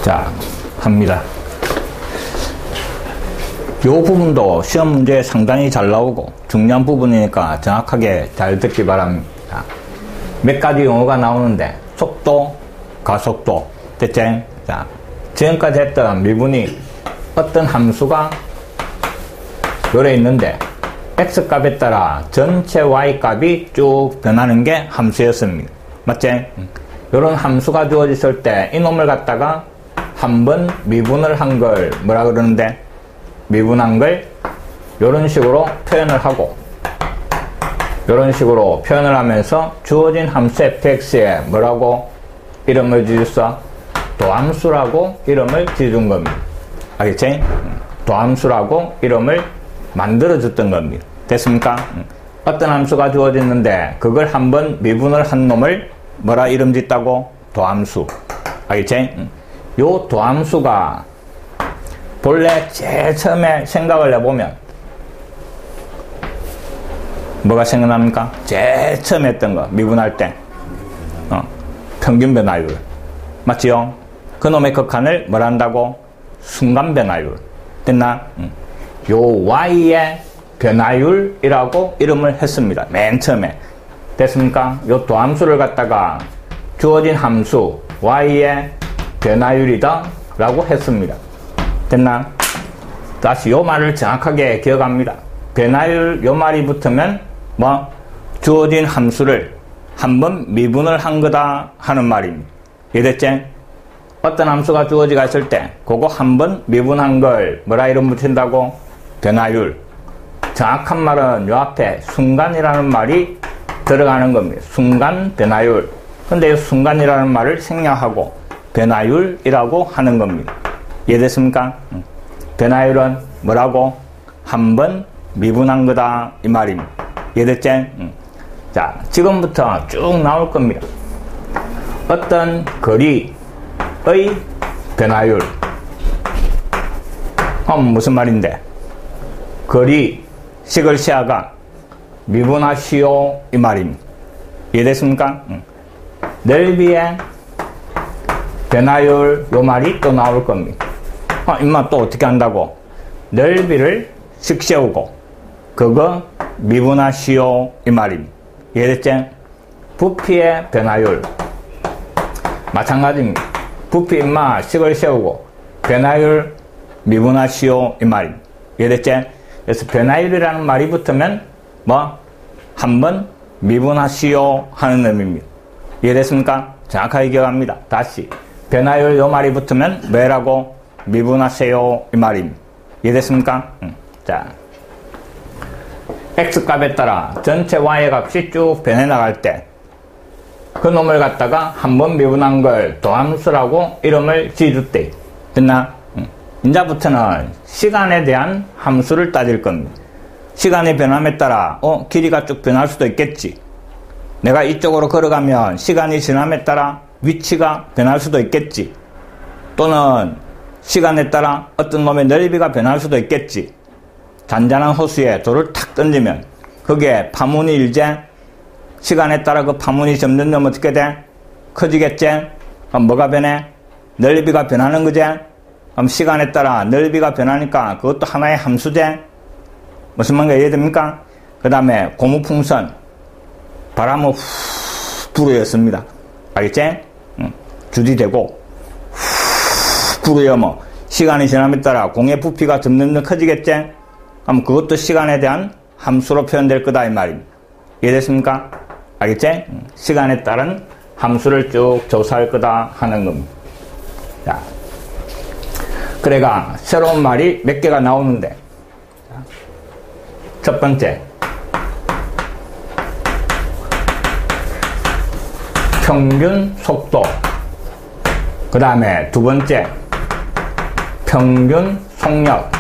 자, 합니다. 요 부분도 시험 문제에 상당히 잘 나오고 중요한 부분이니까 정확하게 잘 듣기 바랍니다. 몇 가지 용어가 나오는데 속도, 가속도, 됐지? 자, 지금까지 했던 미분이 어떤 함수가 요래 있는데 x값에 따라 전체 y값이 쭉 변하는 게 함수였습니다. 맞지? 요런 함수가 주어졌을 때 이놈을 갖다가 한번 미분을 한 걸 뭐라 그러는데, 미분한 걸 요런 식으로 표현을 하고, 요런 식으로 표현을 하면서 주어진 함수 fx에 뭐라고 이름을 지었어? 도함수라고 이름을 지은 겁니다. 알겠지? 도함수라고 이름을 만들어줬던 겁니다. 됐습니까? 어떤 함수가 주어졌는데 그걸 한번 미분을 한 놈을 뭐라 이름 짓다고? 도함수. 알겠지? 요 도함수가 본래 제일 처음에 생각을 해보면 뭐가 생각납니까? 제일 처음에 했던 거 미분할 때 평균 변화율. 맞지요? 그놈의 극한을 뭐라 한다고? 순간 변화율. 됐나? 요 y의 변화율이라고 이름을 했습니다. 맨 처음에. 됐습니까? 요 도함수를 갖다가 주어진 함수 y의 변화율이다 라고 했습니다. 됐나? 다시 요 말을 정확하게 기억합니다. 변화율 요 말이 붙으면 뭐 주어진 함수를 한번 미분을 한 거다 하는 말입니다. 이해됐지? 어떤 함수가 주어지가 있을 때 그거 한번 미분한 걸 뭐라 이름 붙인다고? 변화율. 정확한 말은 요 앞에 순간이라는 말이 들어가는 겁니다. 순간 변화율. 근데 이 순간이라는 말을 생략하고 변화율이라고 하는 겁니다. 이해됐습니까? 변화율은 뭐라고? 한번 미분한 거다 이 말입니다. 이해됐지? 자, 지금부터 쭉 나올 겁니다. 어떤 거리의 변화율. 무슨 말인데? 거리 식을 시야가 미분하시오 이 말입니다. 이해됐습니까? 넓이의 변화율 요 말이 또 나올 겁니다. 임마 또 어떻게 한다고? 넓이를 식 세우고 그거 미분하시오 이 말입니다. 이해됐지? 부피의 변화율 마찬가지입니다. 부피 임마 식을 세우고 변화율 미분하시오 이 말입니다. 이해됐지? 그래서 변화율이라는 말이 붙으면 뭐 한번 미분하시오 하는 의미입니다. 이해됐습니까? 정확하게 기억합니다. 다시 변화율 요 말이 붙으면 뭐라고? 미분하세요 이 말입니다. 이해됐습니까? 자, x값에 따라 전체 y의 값이 쭉 변해 나갈 때 그 놈을 갖다가 한번 미분한 걸 도함수라고 이름을 지어줬대. 됐나? 이제부터는 시간에 대한 함수를 따질 겁니다. 시간의 변함에 따라 길이가 쭉 변할 수도 있겠지. 내가 이쪽으로 걸어가면 시간이 지남에 따라 위치가 변할 수도 있겠지. 또는 시간에 따라 어떤 놈의 넓이가 변할 수도 있겠지. 잔잔한 호수에 돌을 탁 던지면 거기에 파문이 일제 시간에 따라 그 파문이 점점 어떻게 돼? 커지겠지? 그럼 뭐가 변해? 넓이가 변하는 거지? 그럼 시간에 따라 넓이가 변하니까 그것도 하나의 함수제? 무슨 말인가 이해됩니까? 그 다음에 고무풍선 바람을 후 불어였습니다. 알겠지? 주디되고 후 불어요 뭐 시간이 지남에 따라 공의 부피가 점점 커지겠지? 그럼 그것도 시간에 대한 함수로 표현될 거다 이 말입니다. 이해됐습니까? 알겠지? 시간에 따른 함수를 쭉 조사할 거다 하는 겁니다. 자, 그래가 새로운 말이 몇 개가 나오는데 첫 번째 평균 속도, 그 다음에 두 번째 평균 속력.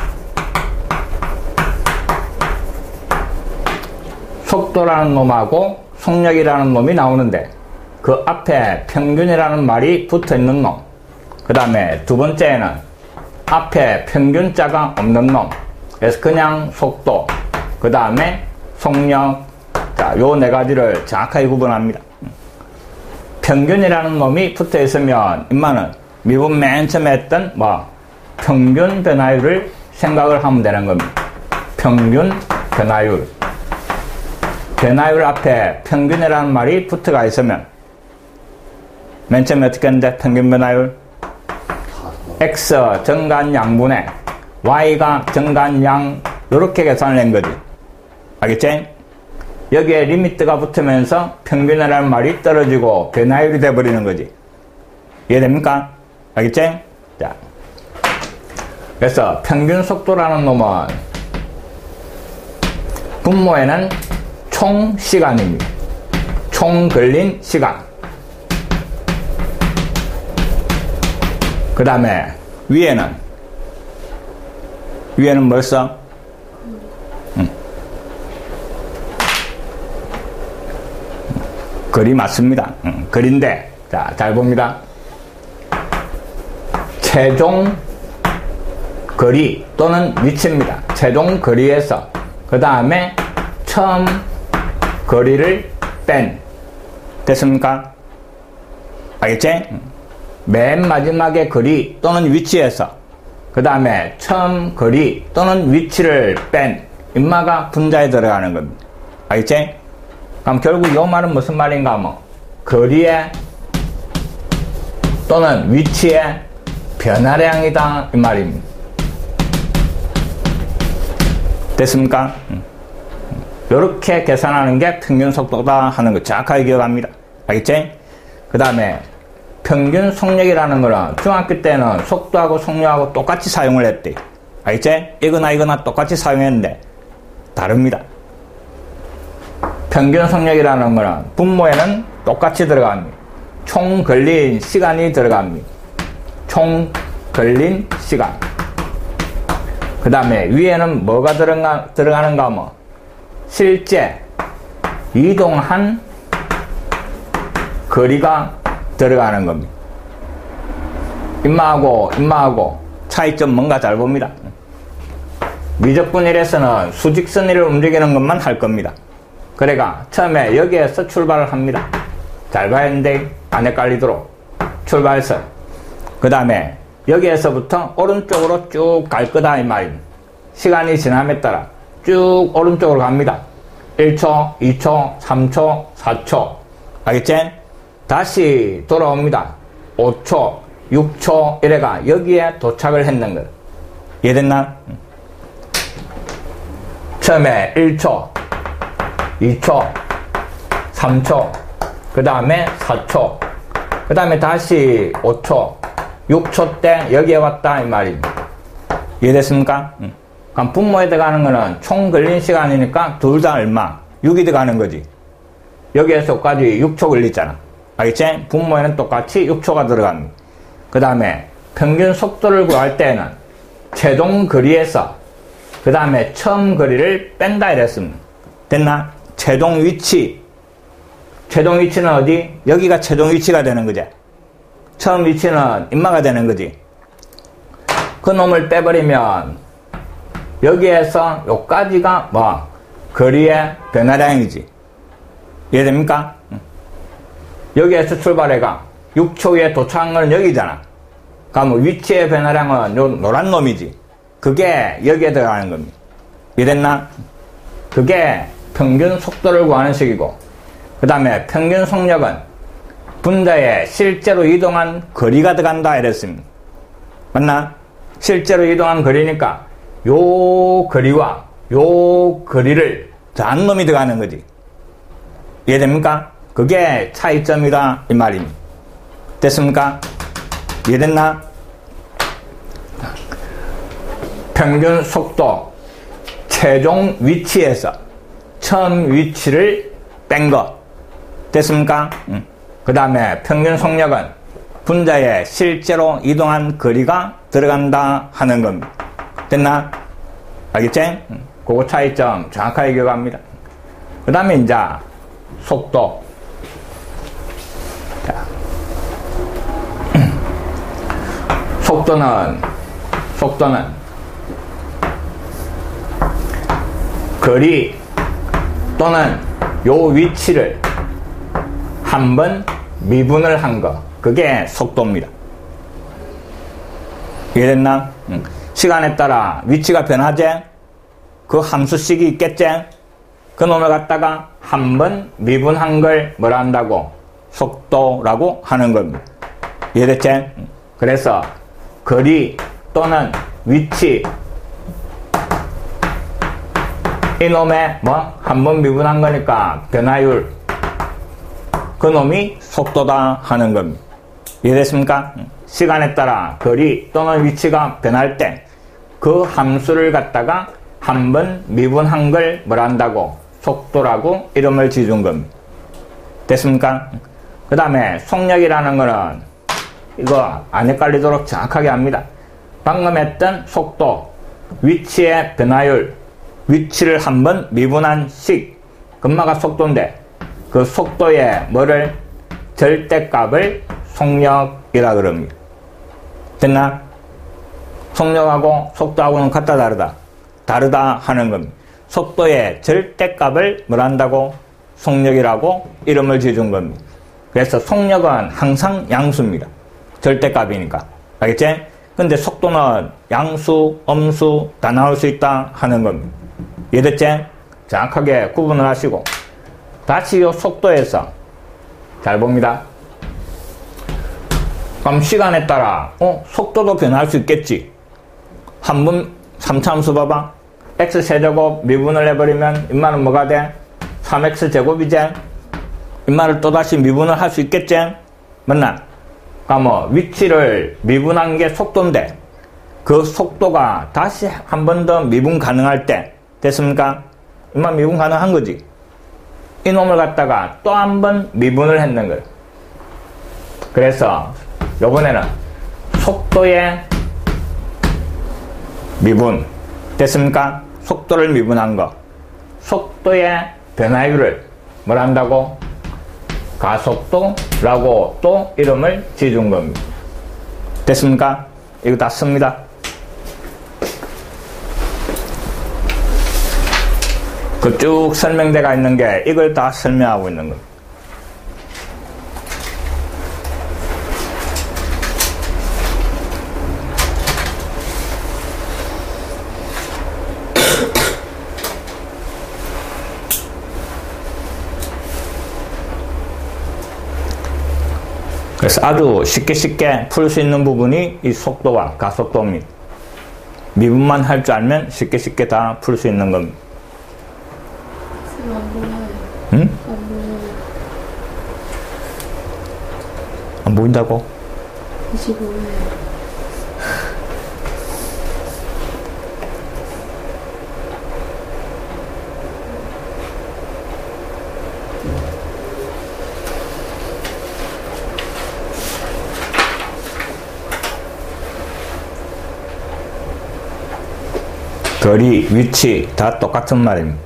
속도라는 놈하고 속력이라는 놈이 나오는데 그 앞에 평균이라는 말이 붙어있는 놈, 그 다음에 두 번째는 앞에 평균자가 없는 놈. 그래서 그냥 속도, 그 다음에 속력. 자, 요 네 가지를 정확하게 구분합니다. 평균이라는 놈이 붙어 있으면 임마는 미분 맨 처음에 했던 뭐 평균 변화율을 생각을 하면 되는 겁니다. 평균 변화율. 변화율 앞에 평균이라는 말이 붙어가 있으면 맨 처음에 어떻게 했는데 평균 변화율 X 정간 양분에 Y가 정간 양 이렇게 계산을 한 거지. 알겠지? 여기에 리미트가 붙으면서 평균이라는 말이 떨어지고 변화율이 돼버리는 거지. 이해됩니까? 알겠지? 자, 그래서 평균 속도라는 놈은 분모에는 총 시간입니다. 총 걸린 시간. 그 다음에 위에는 뭘 써? 거리 맞습니다. 거리인데, 자, 잘 봅니다. 최종 거리 또는 위치입니다. 최종 거리에서 그 다음에 처음 거리를 뺀. 됐습니까? 알겠지? 맨 마지막에 거리 또는 위치에서 그 다음에 처음 거리 또는 위치를 뺀 인마가 분자에 들어가는 겁니다. 알겠지? 그럼 결국 이 말은 무슨 말인가 하면 거리에 또는 위치의 변화량이다 이 말입니다. 됐습니까? 이렇게 계산하는 게 평균 속도다 하는 거 정확하게 기억합니다. 알겠지? 그 다음에 평균 속력이라는 거는 중학교 때는 속도하고 속력하고 똑같이 사용을 했대. 알겠지? 이거나 똑같이 사용했는데 다릅니다. 평균 속력이라는 거는 분모에는 똑같이 들어갑니다. 총 걸린 시간이 들어갑니다. 총 걸린 시간. 그 다음에 위에는 뭐가 들어가는가 하면 실제 이동한 거리가 들어가는 겁니다. 인마하고 차이점 뭔가 잘 봅니다. 미적분일에서는 수직선을 움직이는 것만 할 겁니다. 그래가 처음에 여기에서 출발을 합니다. 잘 봐야 하는데 안 헷갈리도록 출발선. 그 다음에 여기에서부터 오른쪽으로 쭉 갈 거다 이 말입니다. 시간이 지남에 따라 쭉 오른쪽으로 갑니다. 1초, 2초, 3초, 4초. 알겠지? 다시 돌아옵니다. 5초, 6초 이래가 여기에 도착을 했는 거. 이해됐나? 처음에 1초, 2초, 3초, 그 다음에 4초, 그 다음에 다시 5초, 6초 때 여기에 왔다 이 말입니다. 이해됐습니까? 그럼 분모에 들어가는 거는 총 걸린 시간이니까 둘 다 얼마? 6이 들어가는 거지. 여기에서까지 6초 걸리잖아. 알겠지? 분모에는 똑같이 6초가 들어갑니다. 그 다음에 평균 속도를 구할 때는 최종 거리에서 그 다음에 처음 거리를 뺀다 이랬습니다. 됐나? 최종 위치. 최종 위치는 어디? 여기가 최종 위치가 되는 거지. 처음 위치는 인마가 되는 거지. 그 놈을 빼버리면 여기에서 요까지가 뭐 거리의 변화량이지. 이해됩니까? 여기에서 출발해가 6초 후에 도착한 건 여기잖아. 그럼 위치의 변화량은 요 노란 놈이지. 그게 여기에 들어가는 겁니다. 이해됐나? 그게 평균 속도를 구하는 식이고, 그 다음에 평균 속력은 분자에 실제로 이동한 거리가 들어간다 이랬습니다. 맞나? 실제로 이동한 거리니까 요 거리와 요 거리를 더한 놈이 들어가는 거지. 이해됩니까? 그게 차이점이다 이 말입니다. 됐습니까? 이해됐나? 평균 속도 최종 위치에서 처음 위치를 뺀 거. 됐습니까? 그 다음에 평균 속력은 분자에 실제로 이동한 거리가 들어간다 하는 겁니다. 됐나? 알겠지? 그거 차이점 정확하게 기억합니다. 그 다음에 이제 속도. 자. 속도는 거리 또는 요 위치를 한번 미분을 한 거. 그게 속도입니다. 이해됐나? 시간에 따라 위치가 변하지? 그 함수식이 있겠지? 그 놈을 갖다가 한 번 미분한 걸 뭐라 한다고? 속도라고 하는 겁니다. 이해됐지? 그래서 거리 또는 위치 이놈의 뭐 한 번 미분한 거니까 변화율 그 놈이 속도다 하는 겁니다. 이해됐습니까? 시간에 따라 거리 또는 위치가 변할 때 그 함수를 갖다가 한 번 미분한 걸 뭐라 한다고? 속도라고 이름을 지은 겁니다. 됐습니까? 그 다음에 속력이라는 거는 이거 안 헷갈리도록 정확하게 합니다. 방금 했던 속도, 위치의 변화율, 위치를 한 번 미분한 식, 금마가 속도인데 그 속도의 뭐를 절대값을 속력이라 그럽니다. 됐나? 속력하고 속도하고는 같다 다르다? 다르다 하는 겁니다. 속도의 절대값을 뭐라 한다고? 속력이라고 이름을 지은 겁니다. 그래서 속력은 항상 양수입니다. 절대값이니까. 알겠지? 근데 속도는 양수, 음수 다 나올 수 있다 하는 겁니다. 이해됐지? 정확하게 구분을 하시고 다시 이 속도에서 잘 봅니다. 그럼 시간에 따라 속도도 변할 수 있겠지. 한 번 3차함수 봐봐. x세제곱 미분을 해버리면 인마는 뭐가 돼? 3x제곱이지? 인마를 또다시 미분을 할 수 있겠지? 맞나? 그러니까 뭐 위치를 미분한 게 속도인데 그 속도가 다시 한 번 더 미분 가능할 때 됐습니까? 인마 미분 가능한 거지. 이놈을 갖다가 또 한 번 미분을 했는 거예요. 그래서 요번에는 속도의 미분 됐습니까? 속도를 미분한 거. 속도의 변화율을 뭐라 한다고? 가속도라고 또 이름을 지은 겁니다. 됐습니까? 이거 다 씁니다. 그 쭉 설명대가 있는 게 이걸 다 설명하고 있는 겁니다. 그래서 아주 쉽게 풀 수 있는 부분이 이 속도와 가속도입니다. 미분만 할 줄 알면 쉽게 다 풀 수 있는 겁니다. 안 보여요. 응? 안 보여요. 안 보인다고? 25예요. 거리, 위치 다 똑같은 말입니다.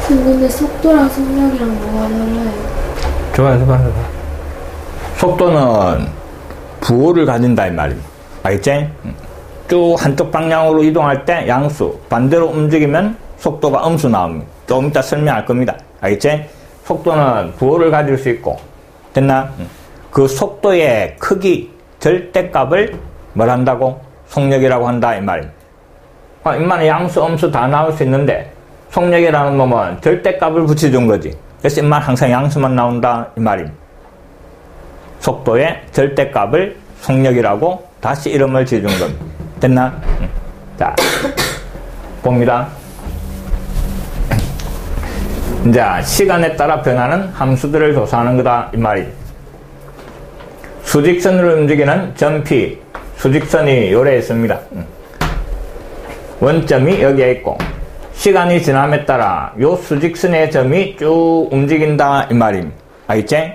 근데 속도랑 속력이랑 뭐가 달라요? 좋아요. 속도는 부호를 가진다 이 말입니다. 알겠지? 쭉 한쪽 방향으로 이동할 때 양수, 반대로 움직이면 속도가 음수 나옵니다. 조금 이따 설명할 겁니다. 알겠지? 속도는 부호를 가질 수 있고, 됐나? 그 속도의 크기, 절대값을 뭘 한다고? 속력이라고 한다, 이 말이야. 인마는 양수, 음수 다 나올 수 있는데, 속력이라는 놈은 절대값을 붙여준 거지. 그래서 인마는 항상 양수만 나온다, 이 말이야. 속도의 절대값을 속력이라고 다시 이름을 지어준 겁니다. 됐나? 자, 봅니다. 이제 시간에 따라 변하는 함수들을 조사하는 거다, 이 말이야. 수직선으로 움직이는 점피, 수직선이 요래 있습니다. 원점이 여기에 있고, 시간이 지남에 따라 요 수직선의 점이 쭉 움직인다, 이 말임. 알겠지?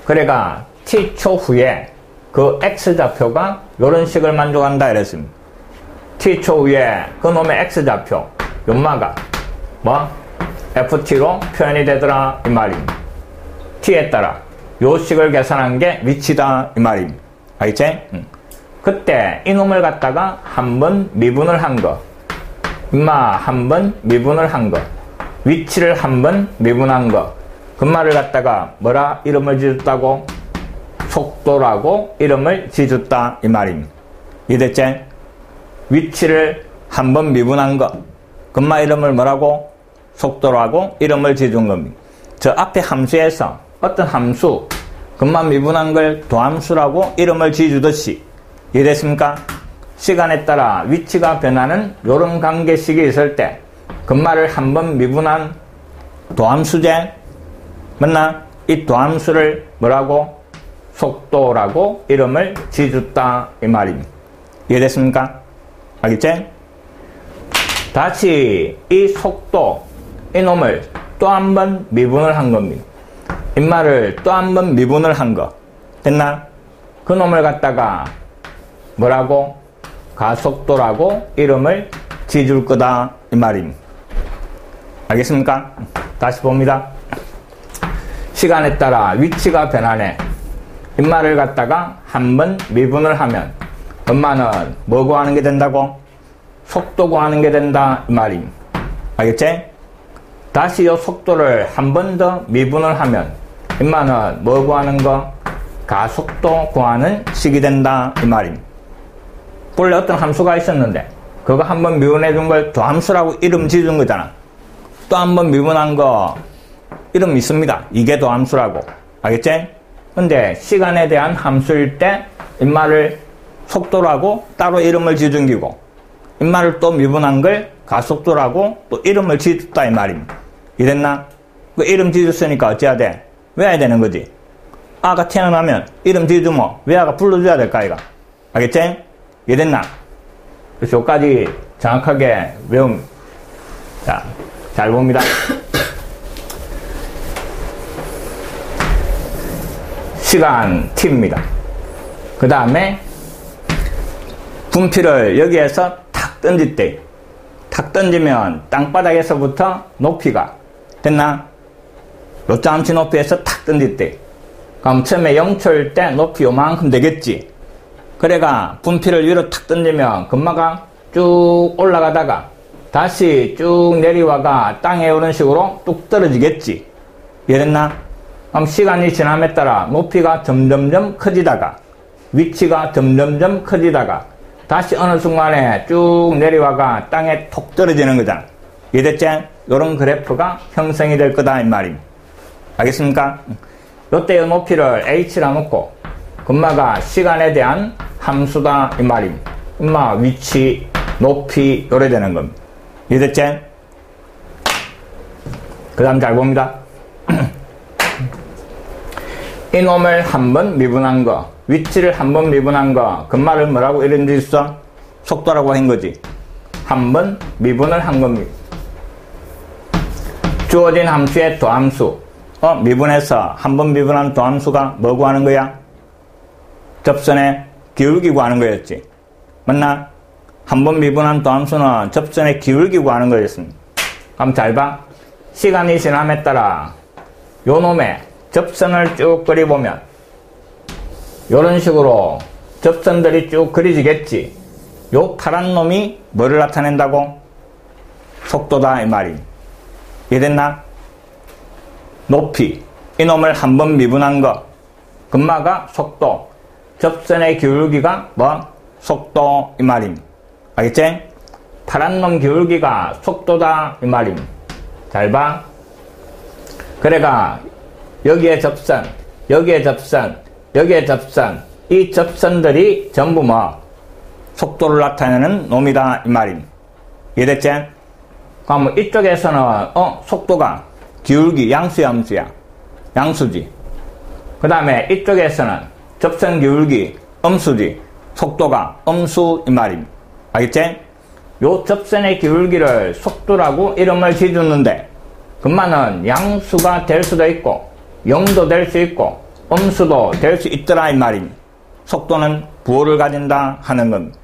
그래가 t초 후에 그 x좌표가 요런 식을 만족한다, 이랬습니다. t초 후에 그 놈의 x좌표, 연마가 뭐? ft로 표현이 되더라, 이 말임. t에 따라 요 식을 계산한 게 위치다, 이 말임. 알겠지? 그때 이놈을 갖다가 한번 미분을 한 거, 인마 한번 미분을 한 거, 위치를 한번 미분한 거, 그 말을 갖다가 뭐라 이름을 지었다고? 속도라고 이름을 지었다, 이 말임. 이해됐지? 위치를 한번 미분한 거, 그 말 이름을 뭐라고? 속도라고 이름을 지은 겁니다. 저 앞에 함수에서 어떤 함수, 그만 미분한 걸 도함수라고 이름을 지어주듯이, 이해됐습니까? 시간에 따라 위치가 변하는 요런 관계식이 있을 때 그말을 한번 미분한 도함수제, 맞나? 이 도함수를 뭐라고? 속도라고 이름을 지어줬다, 이 말입니다. 이해됐습니까? 알겠지? 다시 이 속도, 이놈을 또 한 번 미분을 한 겁니다. 이 말을 또 한 번 미분을 한 거, 됐나? 그 놈을 갖다가 뭐라고? 가속도라고 이름을 지어줄 거다, 이 말입니다. 알겠습니까? 다시 봅니다. 시간에 따라 위치가 변하네. 이 말을 갖다가 한 번 미분을 하면 엄마는 뭐 구하는 게 된다고? 속도 구하는 게 된다, 이 말입니다. 알겠지? 다시 이 속도를 한 번 더 미분을 하면 인마는 뭐 구하는 거? 가속도 구하는 식이 된다, 이 말입니다. 본래 어떤 함수가 있었는데 그거 한 번 미분해 준 걸 도함수라고 이름 지어준 거잖아. 또 한 번 미분한 거 이름 있습니다. 이게 도함수라고. 알겠지? 근데 시간에 대한 함수일 때 인마를 속도라고 따로 이름을 지어준 기고, 인마를 또 미분한 걸 가속도라고 또 이름을 지어줬다, 이 말입니다. 이랬나? 그 이름 지어줬으니까 어찌해야 돼? 외워야 되는 거지. 아가 태어나면 이름 지어주면 외아가 불러줘야 될까, 아이가? 알겠지? 이랬나? 그래서 여기까지 정확하게 외움. 자, 잘 봅니다. 시간 t입니다. 그 다음에 분필을 여기에서 탁 던질 때, 탁 던지면 땅바닥에서부터 높이가 됐나? 요점치 높이에서 탁 던질 때, 그럼 처음에 0초일 때 높이 요만큼 되겠지. 그래가 분필을 위로 탁 던지면 금마가 쭉 올라가다가 다시 쭉 내려와가 땅에 오는 식으로 뚝 떨어지겠지. 이해됐나? 그럼 시간이 지남에 따라 높이가 점점점 커지다가 위치가 점점점 커지다가 다시 어느 순간에 쭉 내려와가 땅에 톡 떨어지는 거잖아. 이해됐지? 요런 그래프가 형성이 될 거다, 이 말입니다. 알겠습니까? 요때의 높이를 h라 놓고 금마가 시간에 대한 함수다, 이 말입니다. 금마 위치, 높이 요래 되는 겁니다. 이해됐지? 그 다음 잘 봅니다. 이놈을 한번 미분한 거, 위치를 한번 미분한 거, 그 말을 뭐라고 이런 데 있어? 속도라고 한 거지. 한번 미분을 한 겁니다. 주어진 함수의 도함수, 미분해서 한번 미분한 도함수가 뭐 구하는 거야? 접선의 기울기 구하는 거였지. 맞나? 한번 미분한 도함수는 접선의 기울기 구하는 거였습니다. 그럼 잘 봐. 시간이 지남에 따라 요 놈의 접선을 쭉 그려보면 요런 식으로 접선들이 쭉 그려지겠지. 요 파란 놈이 뭐를 나타낸다고? 속도다, 이 말이. 이해됐나? 높이, 이놈을 한번 미분한 거. 금마가 속도, 접선의 기울기가 뭐? 속도 이 말임. 알겠지? 파란 놈 기울기가 속도다 이 말임. 잘 봐. 그래가 여기에 접선, 여기에 접선, 여기에 접선, 이 접선들이 전부 뭐? 속도를 나타내는 놈이다 이 말임. 이해됐지? 그럼 이쪽에서는 속도가 기울기 양수야 함수야? 양수지. 그 다음에 이쪽에서는 접선 기울기 음수지. 속도가 음수 이 말임. 알겠지? 요 접선의 기울기를 속도라고 이름을 지어줬는데 금마는 양수가 될 수도 있고 0도 될 수 있고 음수도 될 수 있더라 이 말임. 속도는 부호를 가진다 하는 건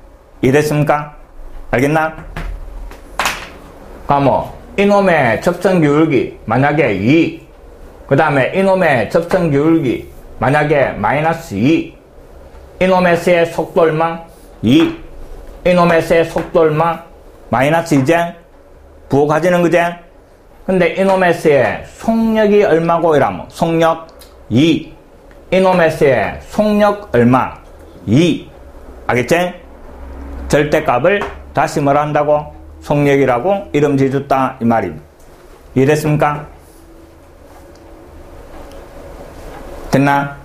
이해됐습니까? 알겠나? 그럼 이놈의 접선 기울기 만약에 2, 그 다음에 이놈의 접선 기울기 만약에 마이너스 2, 이놈의 새의 속도 얼마? 2, 이놈의 새의 속도 얼마? 마이너스 2제? 부호 가지는 그제? 근데 이놈의 새의 속력이 얼마고 이라면 속력 2, 이놈의 새의 속력 얼마? 2. 알겠지? 절대값을 다시 뭐라 한다고? 속력이라고 이름 지어줬다 이 말임. 이해됐습니까? 됐나?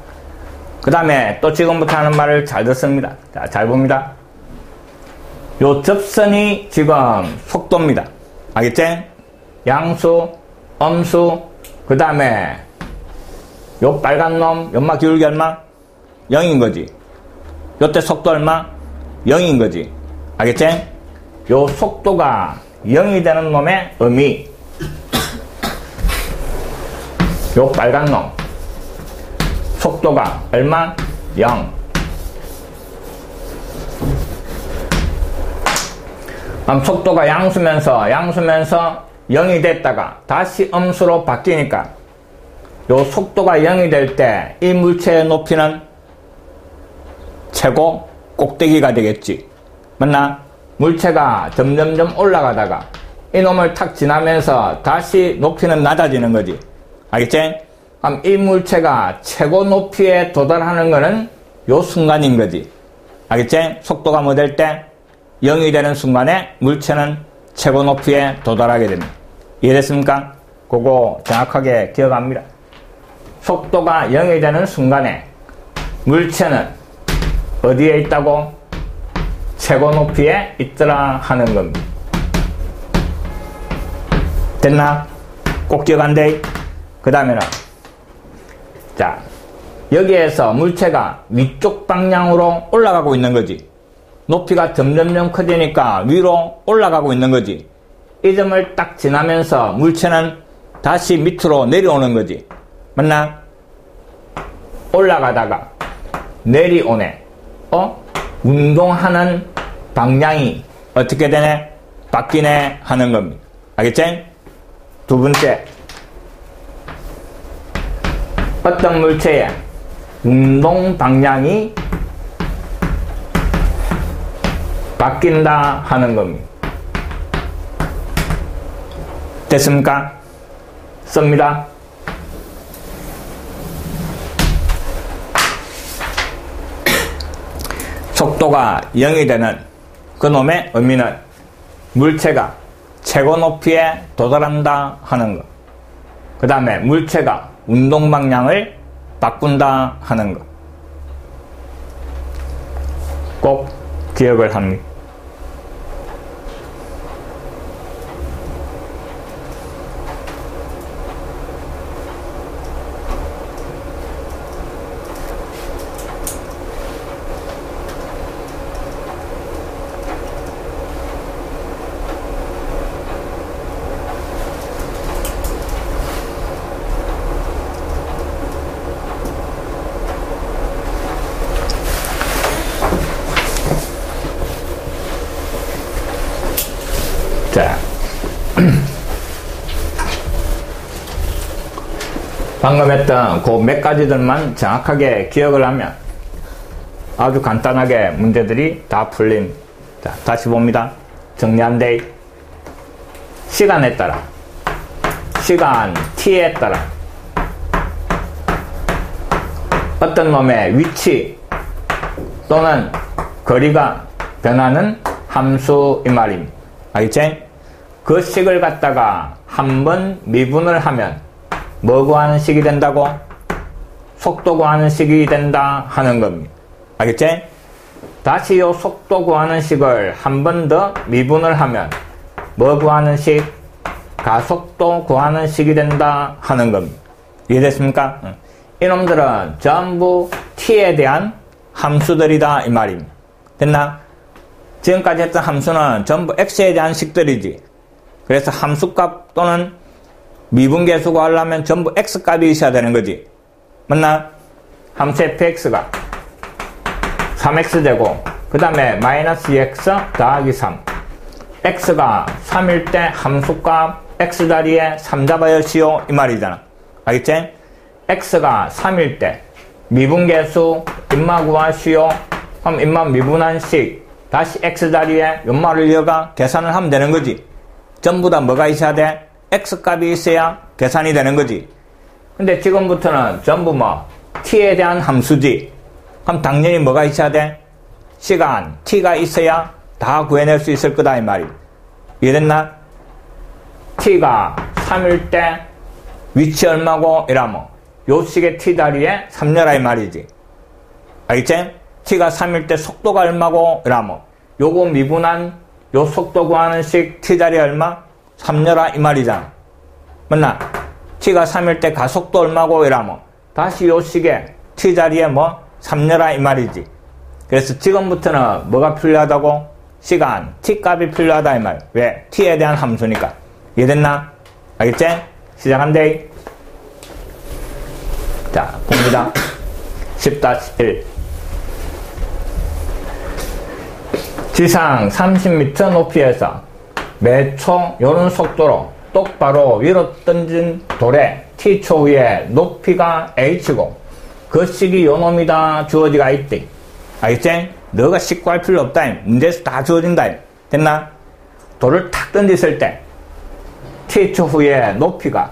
그 다음에 또 지금부터 하는 말을 잘 듣습니다. 자, 잘 봅니다. 요 접선이 지금 속도입니다. 알겠지? 양수, 음수, 그 다음에 요 빨간 놈 연마 기울기 얼마? 0인 거지. 요때 속도 얼마? 0인 거지. 알겠지? 요 속도가 0이 되는 놈의 의미. 요 빨간 놈 속도가 얼마? 0. 그럼 속도가 양수면서 0이 됐다가 다시 음수로 바뀌니까 요 속도가 0이 될 때 이 물체의 높이는 최고 꼭대기가 되겠지. 맞나? 물체가 점점점 올라가다가 이놈을 탁 지나면서 다시 높이는 낮아지는 거지. 알겠지? 그럼 이 물체가 최고 높이에 도달하는 거는 요 순간인 거지. 알겠지? 속도가 뭐 될 때? 0이 되는 순간에 물체는 최고 높이에 도달하게 됩니다. 이해됐습니까? 그거 정확하게 기억합니다. 속도가 0이 되는 순간에 물체는 어디에 있다고? 최고 높이에 있더라 하는 겁니다. 됐나? 꼭 기억한대. 그 다음에는 자, 여기에서 물체가 위쪽 방향으로 올라가고 있는 거지. 높이가 점점점 커지니까 위로 올라가고 있는 거지. 이 점을 딱 지나면서 물체는 다시 밑으로 내려오는 거지. 맞나? 올라가다가 내려오네. 운동하는 방향이 어떻게 되네? 바뀌네 하는 겁니다. 알겠지? 두 번째, 어떤 물체의 운동 방향이 바뀐다 하는 겁니다. 됐습니까? 씁니다. 속도가 0이 되는 그놈의 의미는 물체가 최고 높이에 도달한다 하는 것. 그 다음에 물체가 운동 방향을 바꾼다 하는 것. 꼭 기억을 합니다. 자, 방금 했던 그 몇 가지들만 정확하게 기억을 하면 아주 간단하게 문제들이 다 풀림. 자, 다시 봅니다. 정리한데, 시간에 따라, 시간 t에 따라 어떤 놈의 위치 또는 거리가 변하는 함수 이 말임. 알겠지? 그 식을 갖다가 한번 미분을 하면 뭐 구하는 식이 된다고? 속도 구하는 식이 된다 하는 겁니다. 알겠지? 다시 요 속도 구하는 식을 한 번 더 미분을 하면 뭐 구하는 식? 가속도 구하는 식이 된다 하는 겁니다. 이해됐습니까? 이놈들은 전부 t에 대한 함수들이다 이 말입니다. 됐나? 지금까지 했던 함수는 전부 x에 대한 식들이지. 그래서 함수값 또는 미분계수 구하려면 전부 x값이 있어야 되는 거지. 맞나? 함수 fx가 3x 되고 그 다음에 마이너스 2x 더하기 3 x가 3일 때 함수값 x 자리에 3 잡아여시오 이 말이잖아. 알겠지? x가 3일 때 미분계수 인마 구하시오. 그럼 인마 미분한 식 다시 x 자리에 연말을 이어가 계산을 하면 되는 거지. 전부 다 뭐가 있어야 돼? x값이 있어야 계산이 되는 거지. 근데 지금부터는 전부 뭐 t에 대한 함수지. 그럼 당연히 뭐가 있어야 돼? 시간 t가 있어야 다 구해낼 수 있을 거다 이 말이. 이해됐나? t가 3일 때 위치 얼마고 이라면 요 식의 t 자리에 3녀라 이 말이지. 알겠지? t가 3일 때 속도가 얼마고 이라면 요거 미분한 요 속도 구하는 식 t 자리 얼마? 3녀라 이 말이잖아. 맞나? t가 3일 때 가속도 얼마고 이라면 다시 요 식의 t 자리에 뭐 3녀라 이 말이지. 그래서 지금부터는 뭐가 필요하다고? 시간 t 값이 필요하다 이 말. 왜? t에 대한 함수니까. 이해됐나? 알겠지? 시작한대. 자, 봅니다. 10-1 지상 30m 높이에서 매초 요런 속도로 똑바로 위로 던진 돌에 t초 후에 높이가 h고 그 식이 요놈이다 주어지가 있대. 알겠지? 너가 식 구할 필요 없다. 문제에서 다 주어진다. 됐나? 돌을 탁 던졌을 때 t초 후에 높이가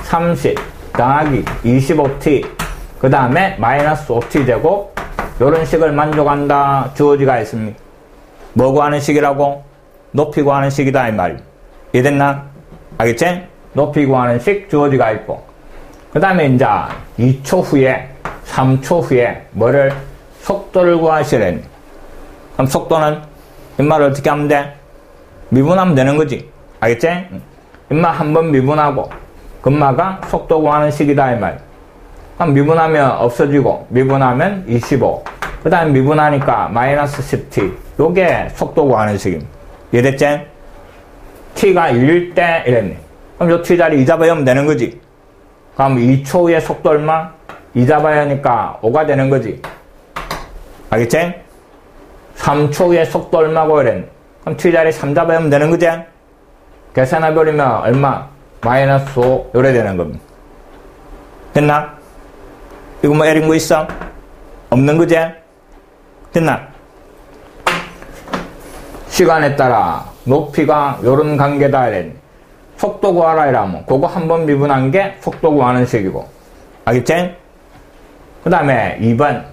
30 더하기 25t 그 다음에 마이너스 5t 되고 요런 식을 만족한다 주어지가 있습니다. 뭐 구하는 식이라고? 높이 구하는 식이다 이 말. 이해됐나? 알겠지? 높이 구하는 식 주어지가 있고 그 다음에 이제 2초 후에 3초 후에 뭐를? 속도를 구하시래. 그럼 속도는 인마를 어떻게 하면 돼? 미분하면 되는 거지. 알겠지? 인마 한번 미분하고 금마가 속도 구하는 식이다 이 말. 그럼 미분하면 없어지고 미분하면 25 그 다음에 미분하니까 마이너스 10t 요게 속도 구하는 식입니다. 이해됐지? t가 1일 때 이랬네. 그럼 요 t 자리 2 잡아야면 되는 거지. 그럼 2초 후에 속도 얼마? 2 잡아야 하니까 5가 되는 거지. 알겠지? 3초 후에 속도 얼마고 이랬네. 그럼 t 자리 3 잡아야면 되는 거지. 계산해버리면 얼마? 마이너스 5 요래 되는 겁니다. 됐나? 이거 뭐 애린 거 있어? 없는 거지? 됐나? 시간에 따라 높이가 요런 관계다 이랬네. 속도 구하라 이라면 그거 한번 미분한 게 속도 구하는 식이고. 알겠지? 그 다음에 2번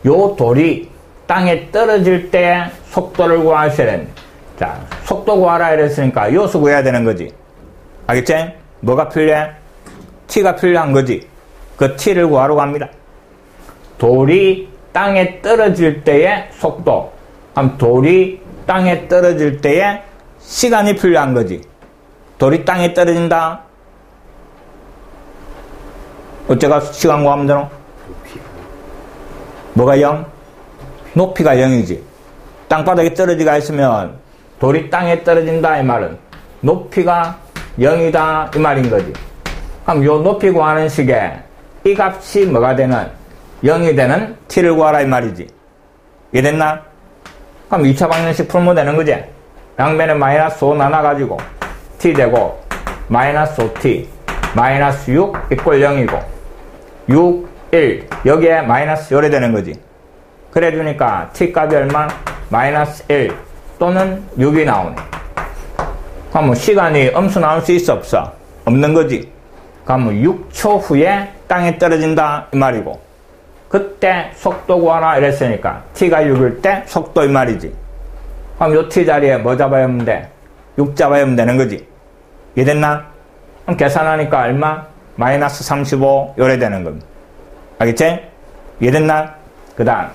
요 돌이 땅에 떨어질 때 속도를 구하시래. 자, 속도 구하라 이랬으니까 요수 구해야 되는 거지. 알겠지? 뭐가 필요해? t가 필요한 거지. 그 t를 구하러 갑니다. 돌이 땅에 떨어질 때의 속도. 그럼 돌이 땅에 떨어질 때의 시간이 필요한 거지. 돌이 땅에 떨어진다. 어째가 시간 구하면 되노? 뭐가 0? 높이가 0이지. 땅바닥에 떨어지가 있으면 돌이 땅에 떨어진다 이 말은 높이가 0이다 이 말인 거지. 그럼 요 높이 구하는 식에 이 값이 뭐가 되는? 0이 되는 t를 구하라 이 말이지. 이해됐나? 그럼 2차 방정식 풀면 되는 거지. 양면에 마이너스 5 나눠가지고 t 되고 마이너스 5t 마이너스 6 이꼴 0이고 6, 1 여기에 마이너스 요래 되는 거지. 그래 주니까 t 값이 얼마? 마이너스 1 또는 6이 나오네. 그럼 시간이 음수 나올 수 있어 없어? 없는 거지. 그럼 6초 후에 땅에 떨어진다 이 말이고 그때 속도 구하라 이랬으니까 t가 6일 때 속도 이 말이지. 그럼 요 t 자리에 뭐 잡아야 하면 돼? 6 잡아야 하면 되는 거지. 이해됐나? 그럼 계산하니까 얼마? 마이너스 35 요래 되는 겁니다. 알겠지? 이해됐나? 그 다음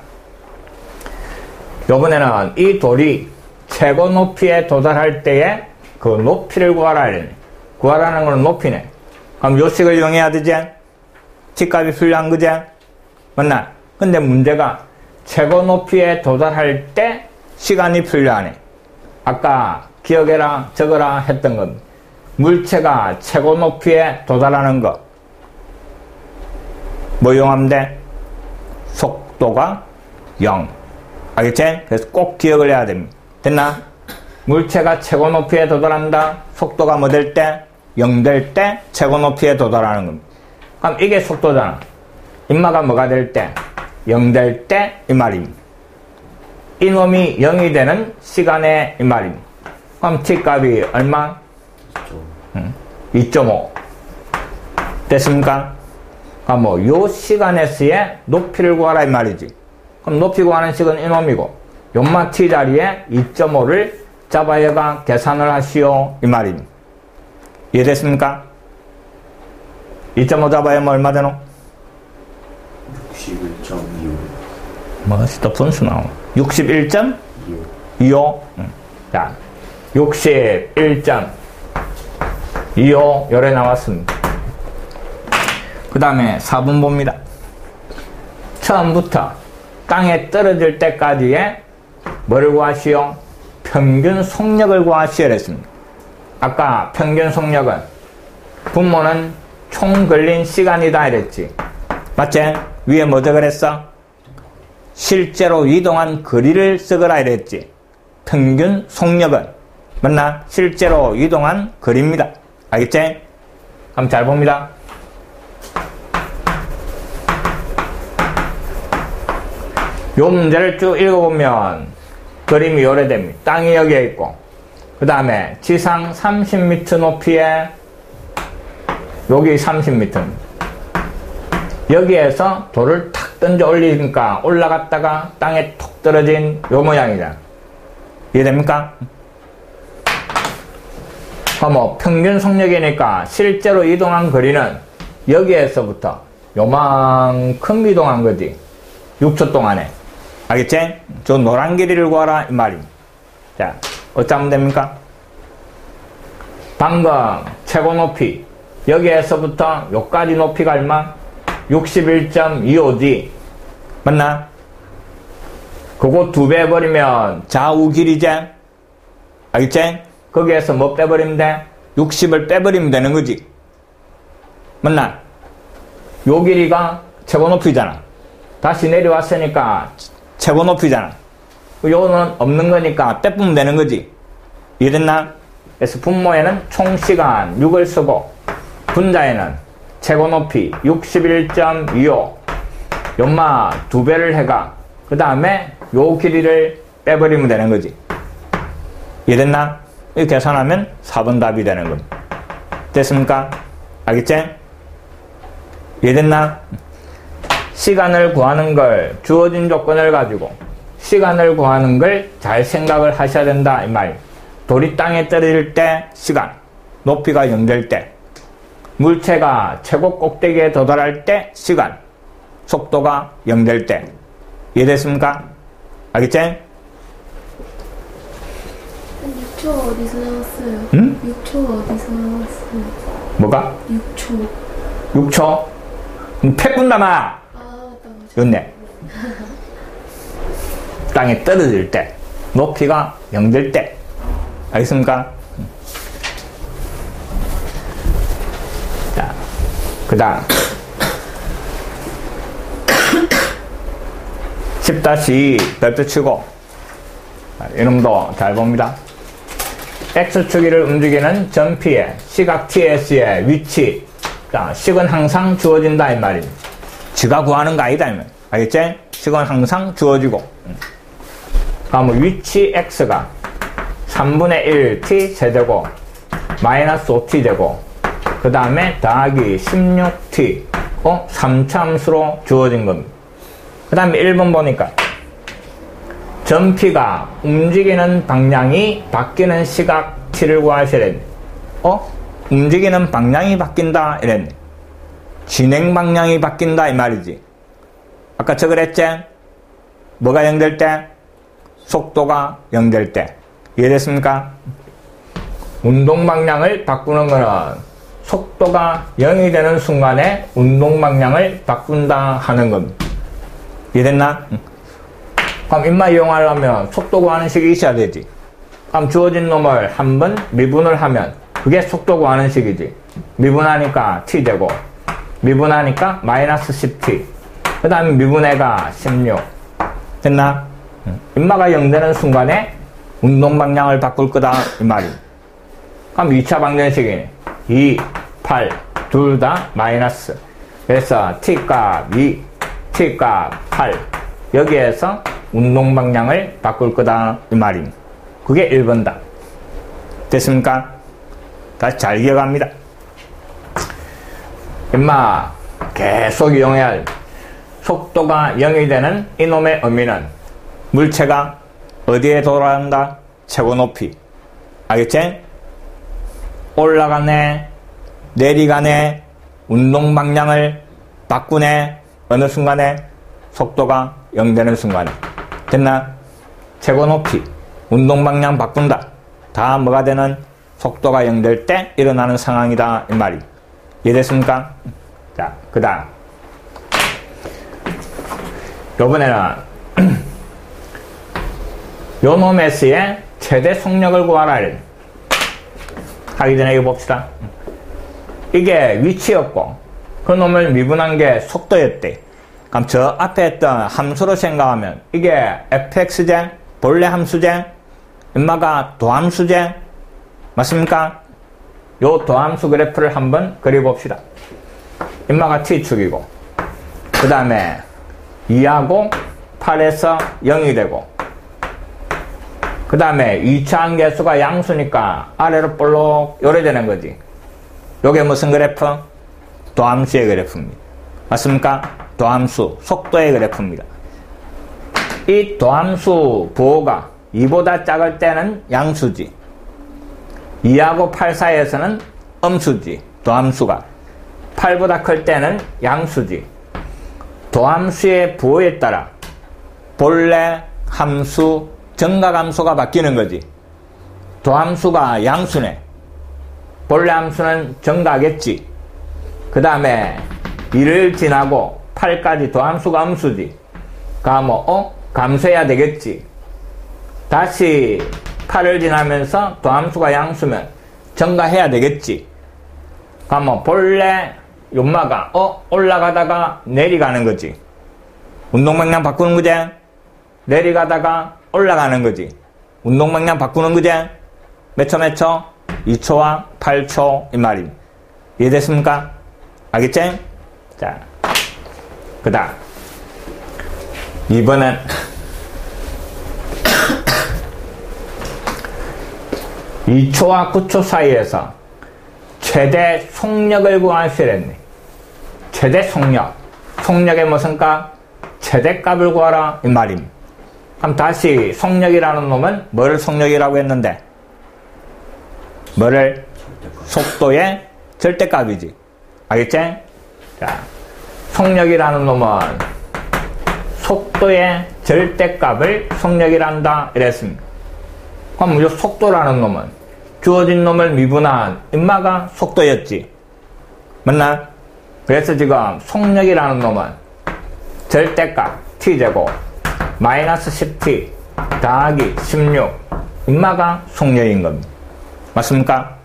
요번에는 이 돌이 최고 높이에 도달할 때에 그 높이를 구하라 이러네. 구하라는 거는 높이네. 그럼 요 식을 이용해야 되지? t값이 필요한 거지? 맞나? 근데 문제가 최고 높이에 도달할 때 시간이 필요하네. 아까 기억해라 적어라 했던 건 물체가 최고 높이에 도달하는 거 뭐 이용하면 돼? 속도가 0. 알겠지? 그래서 꼭 기억을 해야 됩니다. 됐나? 물체가 최고 높이에 도달한다. 속도가 뭐 될 때? 0 될 때 최고 높이에 도달하는 겁니다. 그럼 이게 속도잖아. 인마가 뭐가 될 때? 0 될 때 이 말입니다. 이놈이 0이 되는 시간에 이 말입니다. 그럼 t값이 얼마? 2.5 됐습니까? 그럼 뭐 요 시간에서의 높이를 구하라 이 말이지. 그럼 높이 구하는 식은 이놈이고 요마 t 자리에 2.5를 잡아야가 계산을 하시오 이 말입니다. 이해됐습니까? 2.5 잡아야 뭐 얼마 되노? 61.25. 뭐시 또 분수 나오노? 61.25. 자, 61.25 요래 나왔습니다. 그 다음에 4번 봅니다. 처음부터 땅에 떨어질 때까지의 뭐를 구하시오? 평균 속력을 구하시오 그랬습니다. 아까 평균 속력은 분모는 총 걸린 시간이다 이랬지. 맞지? 위에 뭐죠 그랬어? 실제로 이동한 거리를 쓰거라 이랬지. 평균 속력은 맞나? 실제로 이동한 거리입니다. 알겠지? 그럼 잘 봅니다. 요 문제를 쭉 읽어보면 그림이 요래됩니다. 땅이 여기에 있고 그 다음에 지상 30m 높이에 여기 30m 여기에서 돌을 탁 던져 올리니까 올라갔다가 땅에 톡 떨어진 요 모양이잖아. 이해됩니까? 뭐 평균 속력이니까 실제로 이동한 거리는 여기에서부터 요만큼 이동한 거지. 6초 동안에. 알겠지? 저 노란 길이를 구하라 이 말입니다. 자, 어쩌면 됩니까? 방금 최고 높이 여기에서부터 여기까지 높이가 얼마? 61.25g 맞나? 그거 2배 해버리면 좌우 길이지? 알겠지? 거기에서 뭐 빼버리면 돼? 60을 빼버리면 되는 거지. 맞나? 요 길이가 최고 높이잖아. 다시 내려왔으니까 최고 높이잖아. 요거는 없는 거니까 빼보면 되는 거지. 이해됐나? 그래서 분모에는 총 시간 6을 쓰고 분자에는 최고 높이 61.25 연마 2배를 해가 그 다음에 요 길이를 빼버리면 되는 거지. 이해됐나? 이렇게 계산하면 4번 답이 되는 겁니다. 됐습니까? 알겠지? 이해됐나? 시간을 구하는 걸 주어진 조건을 가지고 시간을 구하는 걸 잘 생각을 하셔야 된다 이 말. 돌이 땅에 떨어질 때 시간, 높이가 0 될 때, 물체가 최고 꼭대기에 도달할 때 시간, 속도가 0 될 때. 이해됐습니까? 알겠지? 6초 어디서 나왔어요? 응? 6초 어디서 나왔어요? 뭐가? 6초. 6초? 패꾼다마! 아, 맞다. 좋네. 땅에 떨어질 때, 높이가 0 될 때. 알겠습니까? 자, 그 다음. 10-2 별도 치고, 이놈도 잘 봅니다. X축이를 움직이는 전피의 시각 TS의 위치. 자, 식은 항상 주어진다 이 말입니다. 지가 구하는 거 아니다 이 말. 알겠지? 식은 항상 주어지고. 그럼 위치 X가 3분의 1 T 세제곱 마이너스 5T 되고 그 다음에 더하기 16T 3차 함수로 주어진 겁니다. 그 다음에 1번 보니까 전피가 움직이는 방향이 바뀌는 시각치를 구하시랬네. 움직이는 방향이 바뀐다 이랬네. 진행 방향이 바뀐다 이 말이지. 아까 저 그랬지? 뭐가 0될 때? 속도가 0될 때. 이해됐습니까? 운동 방향을 바꾸는 거는 속도가 0이 되는 순간에 운동 방향을 바꾼다 하는 겁니다. 이해됐나? 그럼 인마 이용하려면 속도 구하는 식이 있어야 되지. 그럼 주어진 놈을 한번 미분을 하면 그게 속도 구하는 식이지. 미분하니까 t 되고 미분하니까 마이너스 10t 그 다음에 미분해가 16 됐나? 인마가 0 되는 순간에 운동 방향을 바꿀 거다 이 말이. 그럼 2차 방정식이네. 2, 8 둘 다 마이너스. 그래서 t값 2 t값 8 여기에서 운동 방향을 바꿀 거다 이 말입니다. 그게 1번다. 됐습니까? 다시 잘 기억합니다. 임마 계속 이용해야 할 속도가 0이 되는 이놈의 의미는 물체가 어디에 돌아간다? 최고 높이. 알겠지? 올라가네 내리가네 운동 방향을 바꾸네 어느 순간에? 속도가 0 되는 순간에. 됐나? 최고 높이 운동 방향 바꾼다. 다 뭐가 되는? 속도가 0 될 때 일어나는 상황이다 이 말이. 이해됐습니까? 자, 그 다음 요번에는 요 놈의 S의 최대 속력을 구하라 하기 전에 이거 봅시다. 이게 위치였고 그 놈을 미분한 게 속도였대. 그럼 저 앞에 했던 함수로 생각하면 이게 fx제 본래 함수제 인마가 도함수제 맞습니까? 요 도함수 그래프를 한번 그려봅시다. 인마가 t축이고 그 다음에 2하고 8에서 0이 되고 그 다음에 2차 한계수가 양수니까 아래로 볼록 요래 되는 거지. 요게 무슨 그래프? 도함수의 그래프입니다. 맞습니까? 도함수, 속도의 그래프입니다. 이 도함수 부호가 2보다 작을 때는 양수지 2하고 8 사이에서는 음수지. 도함수가 8보다 클 때는 양수지. 도함수의 부호에 따라 본래 함수 정각함수가 바뀌는 거지. 도함수가 양수네. 본래 함수는 정각했지. 그 다음에 2를 지나고 8까지 도함수가 음수지. 그럼 감소해야 되겠지. 다시 8을 지나면서 도함수가 양수면 정가해야 되겠지. 그럼 본래 연마가 올라가다가 내려가는 거지. 운동방향 바꾸는 거지. 내려가다가 올라가는 거지. 운동방향 바꾸는 거지. 몇 초 몇 초? 2초와 8초 이 말임. 이해됐습니까? 알겠지? 자, 그 다음 2번은 (2초와 9초) 사이에서 최대 속력을 구하시랬네. 최대 속력. 속력의 무슨 값? 최대값을 구하라 이 말임. 그럼 다시 속력이라는 놈은 뭐를 속력이라고 했는데? 뭐를? 속도의 절대값이지. 알겠지? 자, 속력이라는 놈은 속도의 절대값을 속력이란다 이랬습니다. 그럼 이 속도라는 놈은 주어진 놈을 미분한 인마가 속도였지. 맞나? 그래서 지금 속력이라는 놈은 절대값 t제곱 마이너스 10t 더하기 16 인마가 속력인 겁니다. 맞습니까?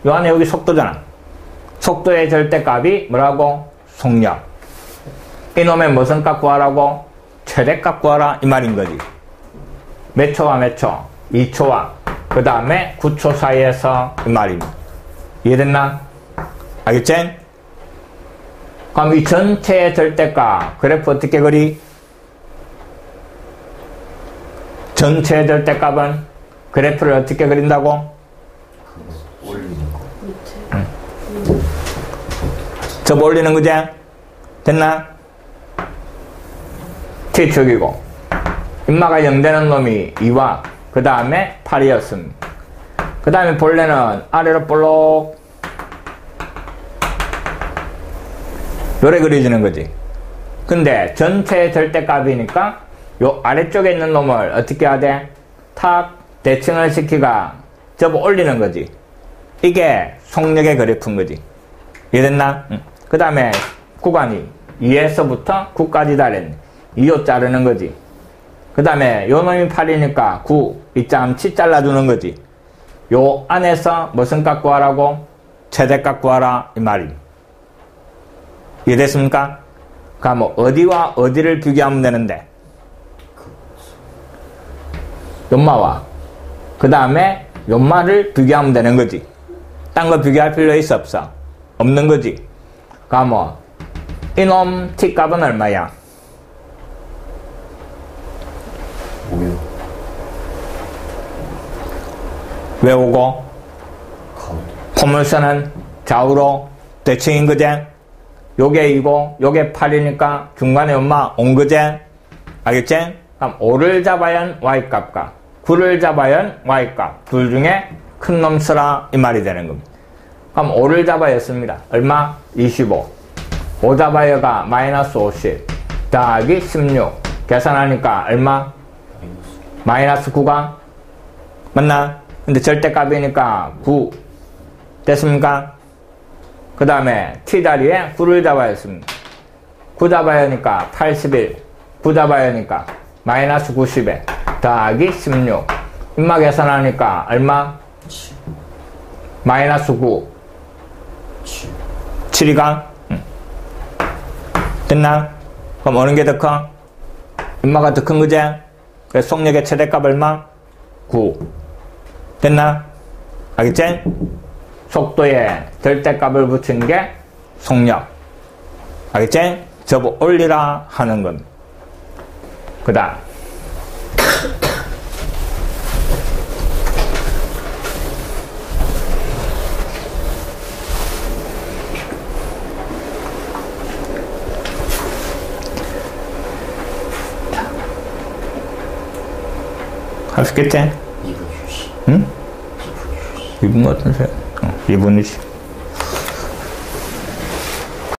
요 안에 여기 속도잖아. 속도의 절대값이 뭐라고? 속력. 이놈의 무슨 값 구하라고? 최대값 구하라 이 말인 거지. 몇 초와 몇 초? 2초와 그 다음에 9초 사이에서 이 말입니다. 이해됐나? 알겠지? 그럼 이 전체의 절대값 그래프 어떻게 그리? 전체의 절대값은 그래프를 어떻게 그린다고? 저 올리는 거지? 됐나? T축이고 인마가 0되는 놈이 2와 그 다음에 8이었습니다. 그 다음에 본래는 아래로 볼록 요래 그려지는 거지. 근데 전체 절대값이니까 요 아래쪽에 있는 놈을 어떻게 해야 돼? 탁 대칭을 시키가 접어 올리는 거지. 이게 속력의 그래프인 거지. 이해됐나? 그 다음에 구간이 2에서부터 9까지 달했네. 2호 자르는 거지. 그 다음에 요 놈이 8이니까 9, 2.7 잘라주는 거지. 요 안에서 무슨 값 구하라고? 최대값 구하라 이 말이. 이해됐습니까? 그럼 뭐 어디와 어디를 비교하면 되는데? 연마와 그 다음에 연마를 비교하면 되는 거지. 딴 거 비교할 필요 있어 없어? 없는 거지. 그럼 뭐 이놈 T값은 얼마야? 5요. 왜 오고? 포물선은 좌우로 대칭인 거제? 요게 2고 요게 8이니까 중간에 엄마 온 거제? 알겠지? 그럼 5를 잡아야 Y값과 9를 잡아야 Y값 둘 중에 큰 놈 쓰라 이 말이 되는 겁니다. 그럼 5를 잡아야 씁니다. 얼마? 25. 5 잡아야가 마이너스 50 더하기 16 계산하니까 얼마? 마이너스 9가 맞나? 근데 절대값이니까 9 됐습니까? 그 다음에 T다리에 9를 잡아야 했습니다. 9 잡아야 하니까 81 9 잡아야 하니까 마이너스 90에 더하기 16 인마 계산하니까 얼마? 마이너스 9 7이가? 됐나? 그럼 어느 게 더 커? 인마가 더 큰 거지? 그래서 속력의 최대값 얼마? 9 됐나? 알겠지? 속도에 절대값을 붙인 게 속력 알겠지? 접어 올리라 하는 겁니다. 그 다음 할 수 있겠지? 2분 휴식. 응? 2분 같은 새 2분이지.